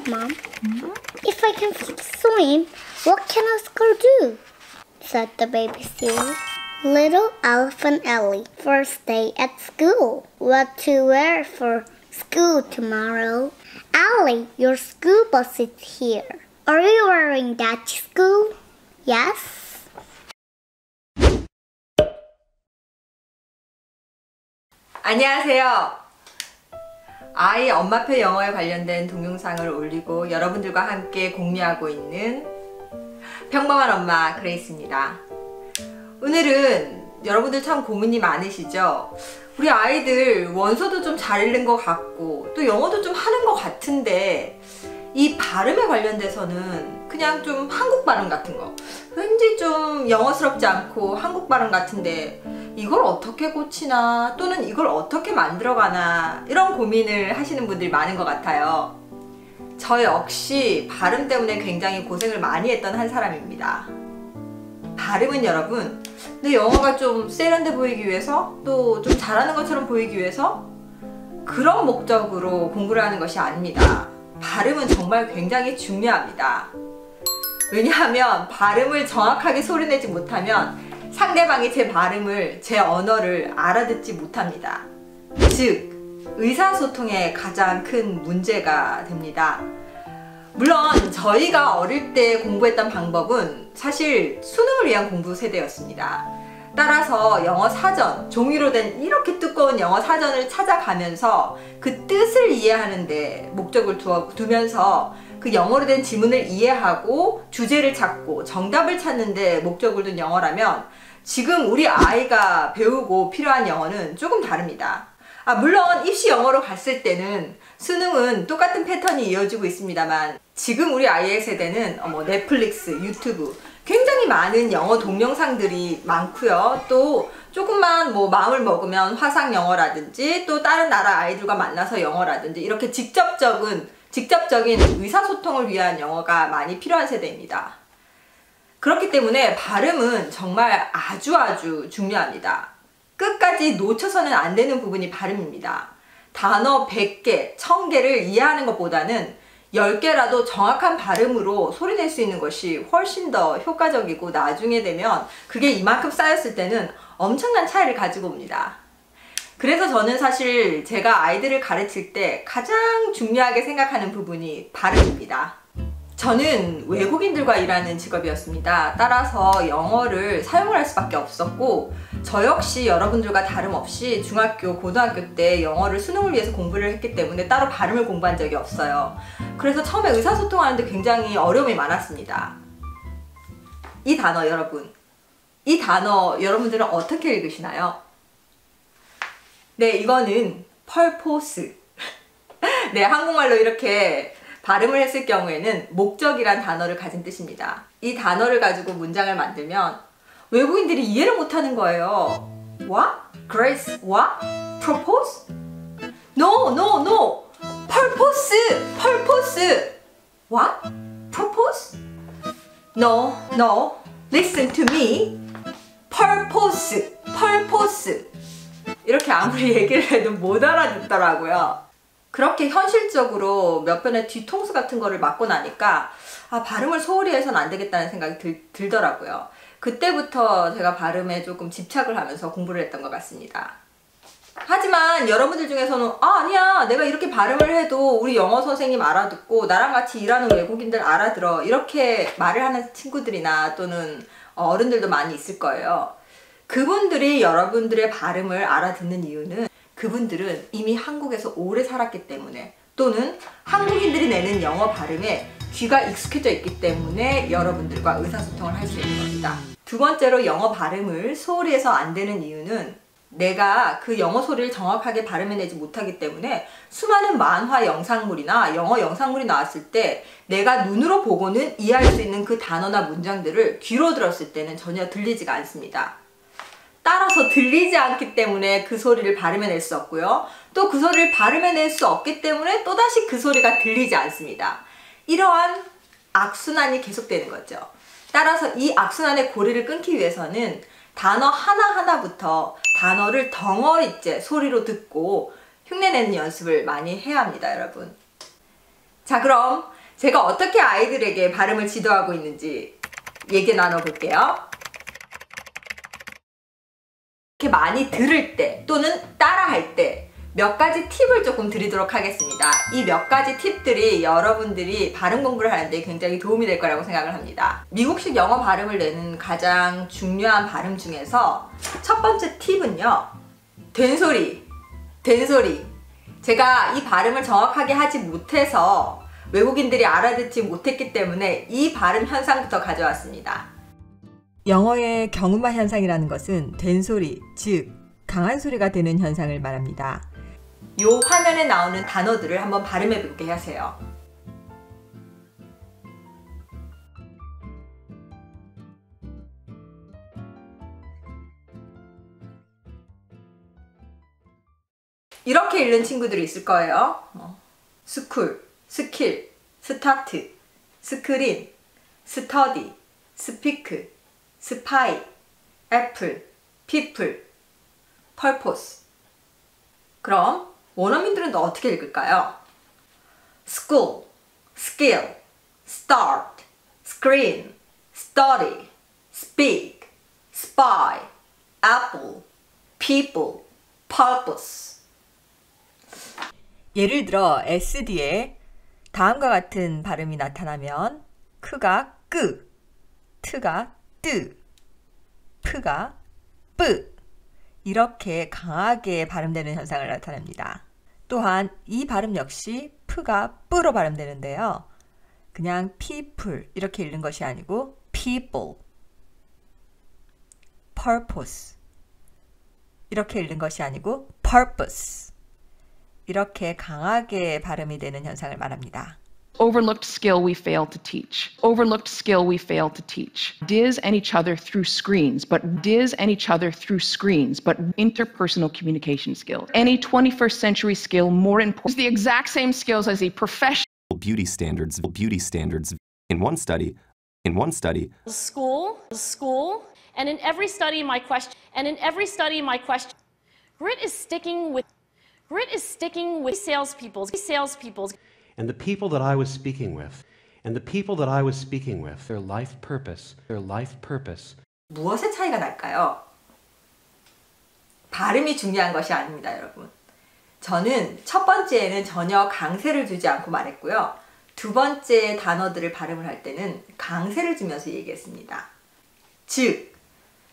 Mom, if I can swim, what can a squirrel do? Said the baby seal. Little Elephant Ellie, first day at school. What to wear for school tomorrow? Ellie, your school bus is here. Are you wearing that to school? Yes. 안녕하세요. 아이 엄마표 영어에 관련된 동영상을 올리고 여러분들과 함께 공유하고 있는 평범한 엄마 그레이스입니다. 오늘은 여러분들 참 고민이 많으시죠? 우리 아이들 원서도 좀 잘 읽는 것 같고 또 영어도 좀 하는 것 같은데 이 발음에 관련돼서는 그냥 좀 한국 발음 같은 거 왠지 좀 영어스럽지 않고 한국 발음 같은데 이걸 어떻게 고치나 또는 이걸 어떻게 만들어가나 이런 고민을 하시는 분들이 많은 것 같아요. 저 역시 발음 때문에 굉장히 고생을 많이 했던 한 사람입니다. 발음은 여러분 내 영어가 좀 세련돼 보이기 위해서 또 좀 잘하는 것처럼 보이기 위해서 그런 목적으로 공부를 하는 것이 아닙니다. 발음은 정말 굉장히 중요합니다. 왜냐하면 발음을 정확하게 소리내지 못하면 상대방이 제 발음을, 제 언어를 알아듣지 못합니다. 즉, 의사소통에 가장 큰 문제가 됩니다. 물론 저희가 어릴 때 공부했던 방법은 사실 수능을 위한 공부 세대였습니다. 따라서 영어 사전, 종이로 된 이렇게 두꺼운 영어 사전을 찾아가면서 그 뜻을 이해하는데 목적을 두면서 그 영어로 된 지문을 이해하고 주제를 찾고 정답을 찾는데 목적을 둔 영어라면 지금 우리 아이가 배우고 필요한 영어는 조금 다릅니다. 물론 입시 영어로 갔을 때는 수능은 똑같은 패턴이 이어지고 있습니다만 지금 우리 아이의 세대는 넷플릭스, 유튜브 굉장히 많은 영어 동영상들이 많고요. 또 조금만 마음을 먹으면 화상 영어라든지 또 다른 나라 아이들과 만나서 영어라든지 이렇게 직접적인 의사소통을 위한 영어가 많이 필요한 세대입니다. 그렇기 때문에 발음은 정말 아주 중요합니다. 끝까지 놓쳐서는 안 되는 부분이 발음입니다. 단어 100개, 1000개를 이해하는 것보다는 10개라도 정확한 발음으로 소리낼 수 있는 것이 훨씬 더 효과적이고 나중에 되면 그게 이만큼 쌓였을 때는 엄청난 차이를 가지고 옵니다. 그래서 저는 사실 제가 아이들을 가르칠 때 가장 중요하게 생각하는 부분이 발음입니다. 저는 외국인들과 일하는 직업이었습니다. 따라서 영어를 사용을 할 수밖에 없었고 저 역시 여러분들과 다름없이 중학교, 고등학교 때 영어를 수능을 위해서 공부를 했기 때문에 따로 발음을 공부한 적이 없어요. 그래서 처음에 의사소통하는데 굉장히 어려움이 많았습니다. 이 단어 이 단어 여러분들은 어떻게 읽으시나요? 네, 이거는 purpose. 네, 한국말로 이렇게 발음을 했을 경우에는 목적이란 단어를 가진 뜻입니다. 이 단어를 가지고 문장을 만들면 외국인들이 이해를 못하는 거예요. What? Grace? What? Propose? No! Purpose! What? Propose? No. Listen to me. Purpose. 이렇게 아무리 얘기를 해도 못 알아듣더라고요. 그렇게 현실적으로 몇 번의 뒤통수 같은 거를 맞고 나니까 발음을 소홀히 해서는 안 되겠다는 생각이 들더라고요. 그때부터 제가 발음에 조금 집착을 하면서 공부를 했던 것 같습니다. 하지만 여러분들 중에서는 아니야 내가 이렇게 발음을 해도 우리 영어 선생님 알아듣고 나랑 같이 일하는 외국인들 알아들어 이렇게 말을 하는 친구들이나 또는 어른들도 많이 있을 거예요. 그분들이 여러분들의 발음을 알아듣는 이유는 그분들은 이미 한국에서 오래 살았기 때문에 또는 한국인들이 내는 영어 발음에 귀가 익숙해져 있기 때문에 여러분들과 의사소통을 할 수 있는 겁니다. 두 번째로 영어 발음을 소홀히 해서 안 되는 이유는 내가 그 영어 소리를 정확하게 발음해내지 못하기 때문에 수많은 만화 영상물이나 영어 영상물이 나왔을 때 내가 눈으로 보고는 이해할 수 있는 그 단어나 문장들을 귀로 들었을 때는 전혀 들리지가 않습니다. 따라서 들리지 않기 때문에 그 소리를 발음해낼 수 없고요. 또 그 소리를 발음해낼 수 없기 때문에 또다시 그 소리가 들리지 않습니다. 이러한 악순환이 계속되는 거죠. 따라서 이 악순환의 고리를 끊기 위해서는 단어 하나하나부터 단어를 덩어리째 소리로 듣고 흉내내는 연습을 많이 해야 합니다, 여러분. 자, 그럼 제가 어떻게 아이들에게 발음을 지도하고 있는지 얘기 나눠볼게요. 이렇게 많이 들을 때 또는 따라할 때 몇 가지 팁을 조금 드리도록 하겠습니다. 이 몇 가지 팁들이 여러분들이 발음 공부를 하는데 굉장히 도움이 될 거라고 생각을 합니다. 미국식 영어 발음을 내는 가장 중요한 발음 중에서 첫 번째 팁은요. 된소리. 제가 이 발음을 정확하게 하지 못해서 외국인들이 알아듣지 못했기 때문에 이 발음 현상부터 가져왔습니다. 영어의 경음화 현상이라는 것은 된소리, 즉 강한 소리가 되는 현상을 말합니다. 요 화면에 나오는 단어들을 한번 발음해 보게 하세요. 이렇게 읽는 친구들이 있을 거예요. 스쿨, 스킬, 스타트, 스크린, 스터디, 스피크, 스파이, 애플, 피플, 펄포스. 그럼 원어민들은 또 어떻게 읽을까요? school, skill, start, screen, study, speak, spy, apple, people, purpose. 예를 들어 S 뒤에 다음과 같은 발음이 나타나면 크가 끄, 트가 뜨, 프가 뿌 이렇게 강하게 발음되는 현상을 나타냅니다. 또한 이 발음 역시 프가 뿌로 발음되는데요. 그냥 people 이렇게 읽는 것이 아니고 people, purpose 이렇게 읽는 것이 아니고 purpose 이렇게 강하게 발음이 되는 현상을 말합니다. Overlooked skill we fail to teach. Overlooked skill we fail to teach. Diz and each other through screens, but interpersonal communication skills. Any 21st century skill more important is the exact same skills as a professional beauty standards in one study school, and in every study my question grit is sticking with salespeople. And the people that I was speaking with, their life purpose. 무엇의 차이가 날까요? 발음이 중요한 것이 아닙니다, 여러분. 저는 첫 번째에는 전혀 강세를 주지 않고 말했고요. 두 번째 단어들을 발음을 할 때는 강세를 주면서 얘기했습니다. 즉,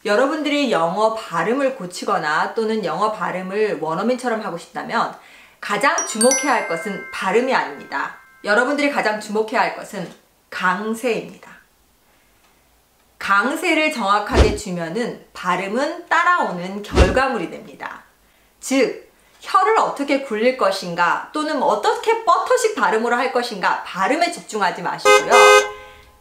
여러분들이 영어 발음을 고치거나 또는 영어 발음을 원어민처럼 하고 싶다면 가장 주목해야 할 것은 발음이 아닙니다. 여러분들이 가장 주목해야 할 것은 강세입니다. 강세를 정확하게 주면은 발음은 따라오는 결과물이 됩니다. 즉, 혀를 어떻게 굴릴 것인가 또는 어떻게 버터식 발음으로 할 것인가 발음에 집중하지 마시고요.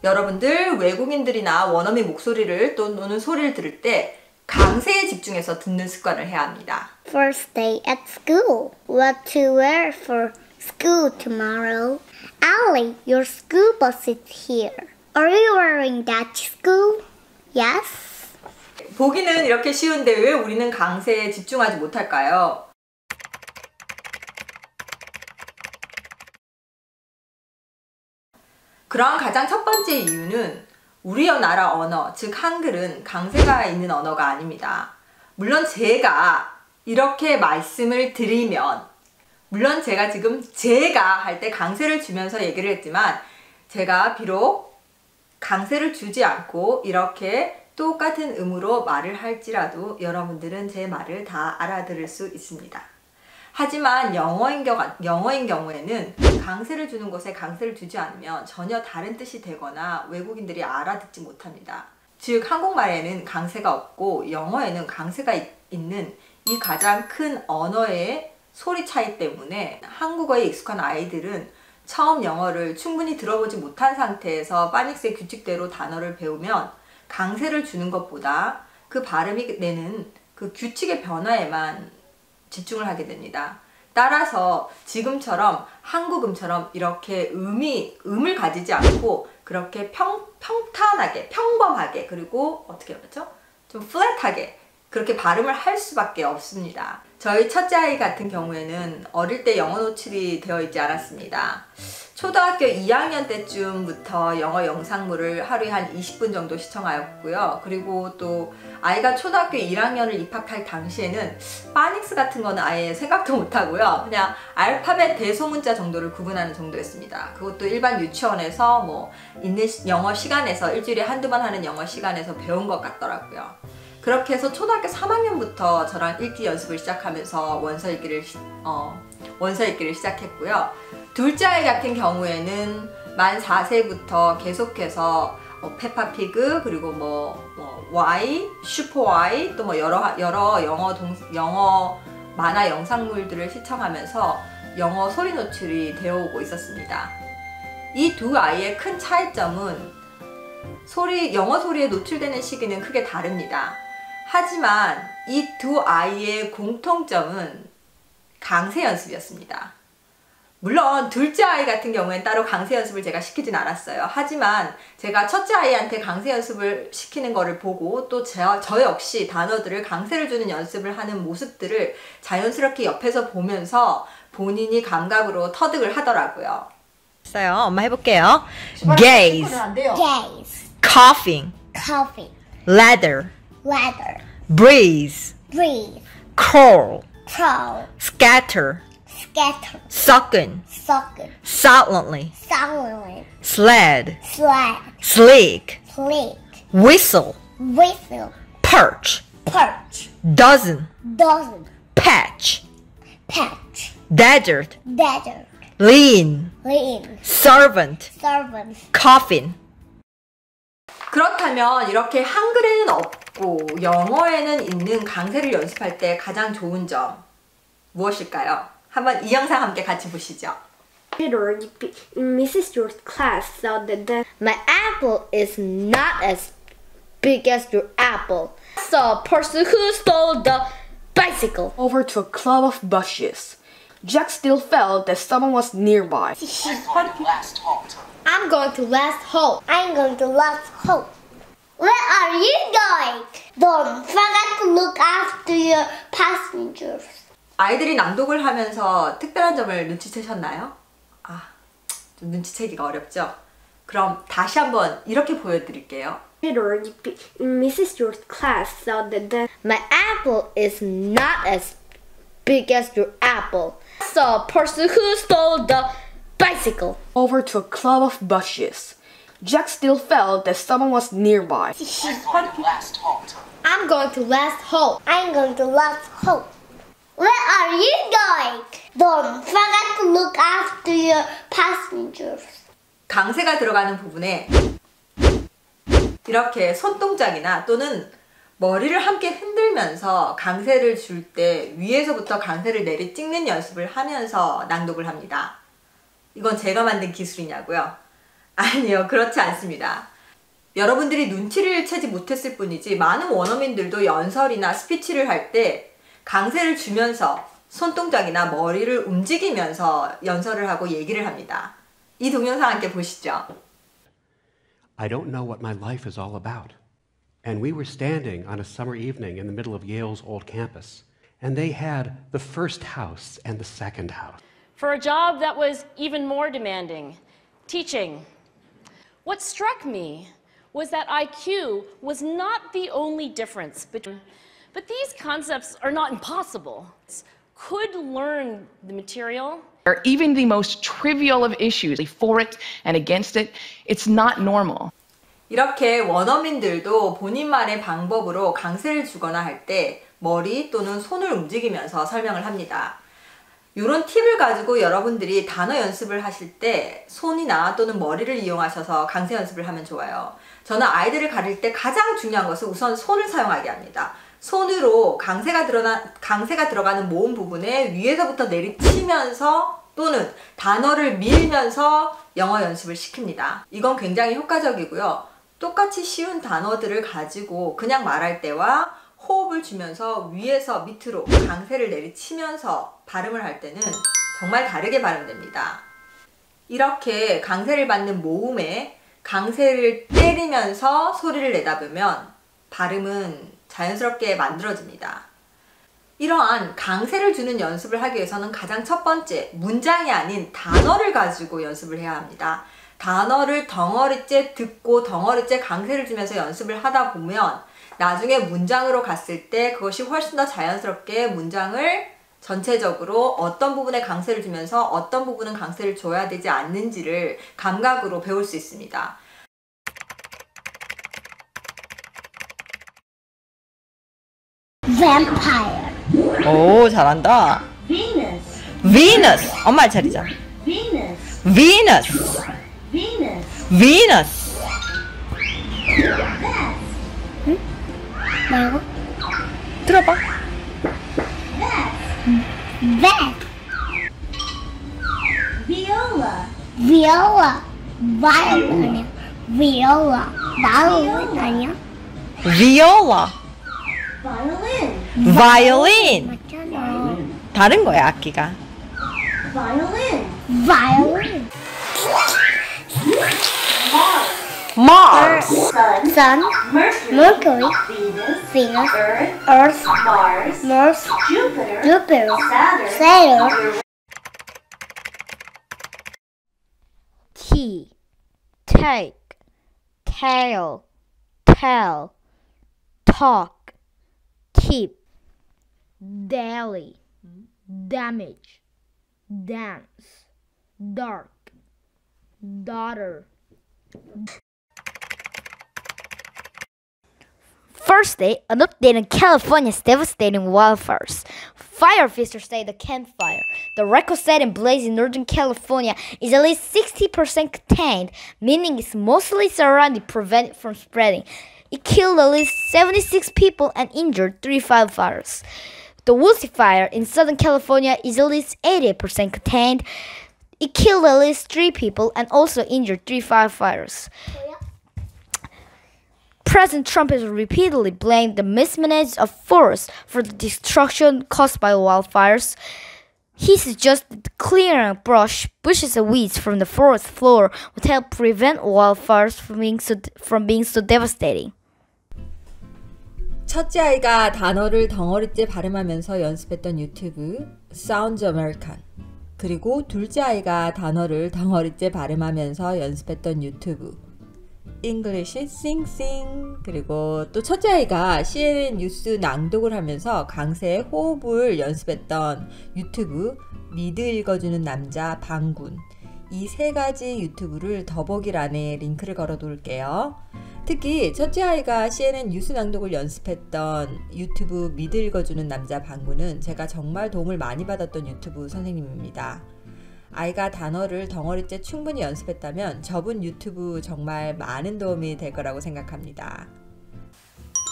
여러분들 외국인들이나 원어민 목소리를 또는 소리를 들을 때 강세에 집중해서 듣는 습관을 해야 합니다. First day at school. What to wear for school tomorrow? Allie, your school bus is here. Are you wearing that to school? Yes. 보기는 이렇게 쉬운데 왜 우리는 강세에 집중하지 못할까요? 그런 가장 첫 번째 이유는 우리 나라 언어, 즉 한글은 강세가 있는 언어가 아닙니다. 물론 제가 이렇게 말씀을 드리면 물론 제가 지금 할 때 강세를 주면서 얘기를 했지만 제가 비록 강세를 주지 않고 이렇게 똑같은 음으로 말을 할지라도 여러분들은 제 말을 다 알아들을 수 있습니다. 하지만 영어인 경우에는 강세를 주는 곳에 강세를 주지 않으면 전혀 다른 뜻이 되거나 외국인들이 알아듣지 못합니다. 즉 한국말에는 강세가 없고 영어에는 강세가 있는 이 가장 큰 언어의 소리 차이 때문에 한국어에 익숙한 아이들은 처음 영어를 충분히 들어보지 못한 상태에서 파닉스의 규칙대로 단어를 배우면 강세를 주는 것보다 그 발음이 내는 그 규칙의 변화에만 집중을 하게 됩니다. 따라서 지금처럼 한국음처럼 이렇게 음을 가지지 않고 그렇게 평탄하게, 평범하게 그리고 어떻게 말하죠? 좀 플랫하게 그렇게 발음을 할 수밖에 없습니다. 저희 첫째 아이 같은 경우에는 어릴 때 영어 노출이 되어 있지 않았습니다. 초등학교 2학년 때쯤부터 영어 영상물을 하루에 한 20분 정도 시청하였고요. 그리고 또 아이가 초등학교 1학년을 입학할 당시에는 파닉스 같은 거는 아예 생각도 못하고요. 그냥 알파벳 대소문자 정도를 구분하는 정도였습니다. 그것도 일반 유치원에서 뭐 있는 영어 시간에서 일주일에 한두 번 하는 영어 시간에서 배운 것 같더라고요. 그렇게 해서 초등학교 3학년부터 저랑 읽기 연습을 시작하면서 원서 읽기를 시작했고요. 둘째 아이 같은 경우에는 만 4세부터 계속해서 페파피그 그리고 Y, 슈퍼 Y 또 뭐 여러 영어 만화 영상물들을 시청하면서 영어 소리 노출이 되어오고 있었습니다. 이 두 아이의 큰 차이점은 영어 소리에 노출되는 시기는 크게 다릅니다. 하지만 이 두 아이의 공통점은 강세 연습이었습니다. 물론 둘째 아이 같은 경우엔 따로 강세 연습을 제가 시키진 않았어요. 하지만 제가 첫째 아이한테 강세 연습을 시키는 거를 보고 또 저 역시 단어들을 강세를 주는 연습을 하는 모습들을 자연스럽게 옆에서 보면서 본인이 감각으로 터득을 하더라고요. 했어요. 엄마 해볼게요. Gaze, Gaze, coughing, coffee, ladder, ladder, breeze, breathe, crawl, crawl, scatter, scatter, sucking, socket, silently, silent, sled, slide, sleek, click, whistle, whistle, perch, perch, dozen, dozen, patch, patch, desert, desert, lean, lean, servant, servant. coffin. 그렇다면 이렇게 한글에는 없고 영어에는 있는 강세를 연습할 때 가장 좋은 점 무엇일까요? 한번 이 영상 함께 같이 보시죠. Mrs. Your class thought that My apple is not as big as your apple. I saw a person who stole the bicycle. over to a clump of bushes. Jack still felt that someone was nearby. I'm going to last halt. I'm going to last halt. Where are you going? Don't forget to look after your passengers. 아이들이 낭독을 하면서 특별한 점을 눈치채셨나요? 좀 눈치채기가 어렵죠? 그럼 다시 한번 이렇게 보여드릴게요. Mrs. Your class thought that My apple is not as big as your apple. I saw a person who stole the bicycle. Over to a clump of bushes. Jack still felt that someone was nearby. I'm going to last halt. I'm going to last halt. Where are you going? Don't forget to look after your passengers. 강세가 들어가는 부분에 이렇게 손동작이나 또는 머리를 함께 흔들면서 강세를 줄 때 위에서부터 강세를 내리 찍는 연습을 하면서 낭독을 합니다. 이건 제가 만든 기술이냐고요? 아니요, 그렇지 않습니다. 여러분들이 눈치를 채지 못했을 뿐이지 많은 원어민들도 연설이나 스피치를 할 때 강세를 주면서 손동작이나 머리를 움직이면서 연설을 하고 얘기를 합니다. 이 동영상 함께 보시죠. I don't know what my life is all about. And we were standing on a summer evening in the middle of Yale's old campus, and they had the first house and the second house. For a job that was even more demanding, teaching. What struck me was that IQ was not the only difference between, but these concepts are not impossible. Could learn the material. Or even the most trivial of issues, for it and against it, it's not normal. 이렇게 원어민들도 본인만의 방법으로 강세를 주거나 할 때 머리 또는 손을 움직이면서 설명을 합니다. 이런 팁을 가지고 여러분들이 단어 연습을 하실 때 손이나 또는 머리를 이용하셔서 강세 연습을 하면 좋아요. 저는 아이들을 가릴 때 가장 중요한 것은 우선 손을 사용하게 합니다. 손으로 강세가 들어가는 모음 부분에 위에서부터 내리치면서 또는 단어를 밀면서 영어 연습을 시킵니다. 이건 굉장히 효과적이고요. 똑같이 쉬운 단어들을 가지고 그냥 말할 때와 호흡을 주면서 위에서 밑으로 강세를 내리치면서 발음을 할 때는 정말 다르게 발음됩니다. 이렇게 강세를 받는 모음에 강세를 때리면서 소리를 내다 보면 발음은 자연스럽게 만들어집니다. 이러한 강세를 주는 연습을 하기 위해서는 가장 첫 번째, 문장이 아닌 단어를 가지고 연습을 해야 합니다. 단어를 덩어리째 듣고 덩어리째 강세를 주면서 연습을 하다 보면 나중에 문장으로 갔을 때 그것이 훨씬 더 자연스럽게 문장을 전체적으로 어떤 부분에 강세를 주면서 어떤 부분은 강세를 줘야 되지 않는지를 감각으로 배울 수 있습니다. Vampire. 오, 잘한다. Venus. Venus. 엄마 차리자. Venus. Venus. Venus. Venus. 뭐라고? 들어봐. Vet. Viola. Viola. Violin 아니야. Viola. Violin 아니야? Viola. Violin. Violin. 맞잖아. 다른 거야, 악기가. Violin. Violin. Mars. Sun. Mercury. Venus. Earth. Mars. Jupiter. Saturn. T. Take. Tail. Tell. Talk. Keep. Daily. Damage. Dance. Dark. Daughter. First day, an update on California's devastating wildfires. Fire officials say the campfire, the record-setting blaze in Northern California, is at least 60% contained, meaning it's mostly surrounded, prevented from spreading. It killed at least 76 people and injured 3 firefighters. The Woolsey Fire in Southern California is at least 88% contained. It killed at least 3 people and also injured 3 firefighters. President Trump has repeatedly blamed the mismanagement of forests for the destruction caused by wildfires. He suggested clearing brush, bushes, and weeds from the forest floor would help prevent wildfires from being so devastating. 첫째 아이가 단어를 덩어리째 발음하면서 연습했던 유튜브 Sounds American, 그리고 둘째 아이가 단어를 덩어리째 발음하면서 연습했던 유튜브 English Sing Sing, 그리고 또 첫째 아이가 CNN 뉴스 낭독을 하면서 강세의 호흡을 연습했던 유튜브 미드 읽어주는 남자 방군, 이 3가지 유튜브를 더보기란에 링크를 걸어 놓을게요. 특히 첫째 아이가 CNN 뉴스 낭독을 연습했던 유튜브 미드 읽어주는 남자 방구는 제가 정말 도움을 많이 받았던 유튜브 선생님입니다. 아이가 단어를 덩어리째 충분히 연습했다면 저분 유튜브 정말 많은 도움이 될 거라고 생각합니다.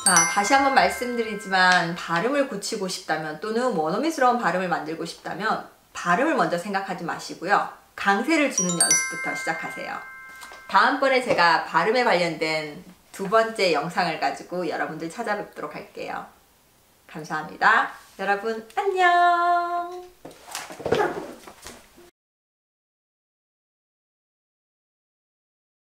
자, 다시 한번 말씀드리지만 발음을 고치고 싶다면 또는 원어민스러운 발음을 만들고 싶다면 발음을 먼저 생각하지 마시고요. 강세를 주는 연습부터 시작하세요. 다음번에 제가 발음에 관련된 2번째 영상을 가지고 여러분들 찾아뵙도록 할게요. 감사합니다. 여러분 안녕.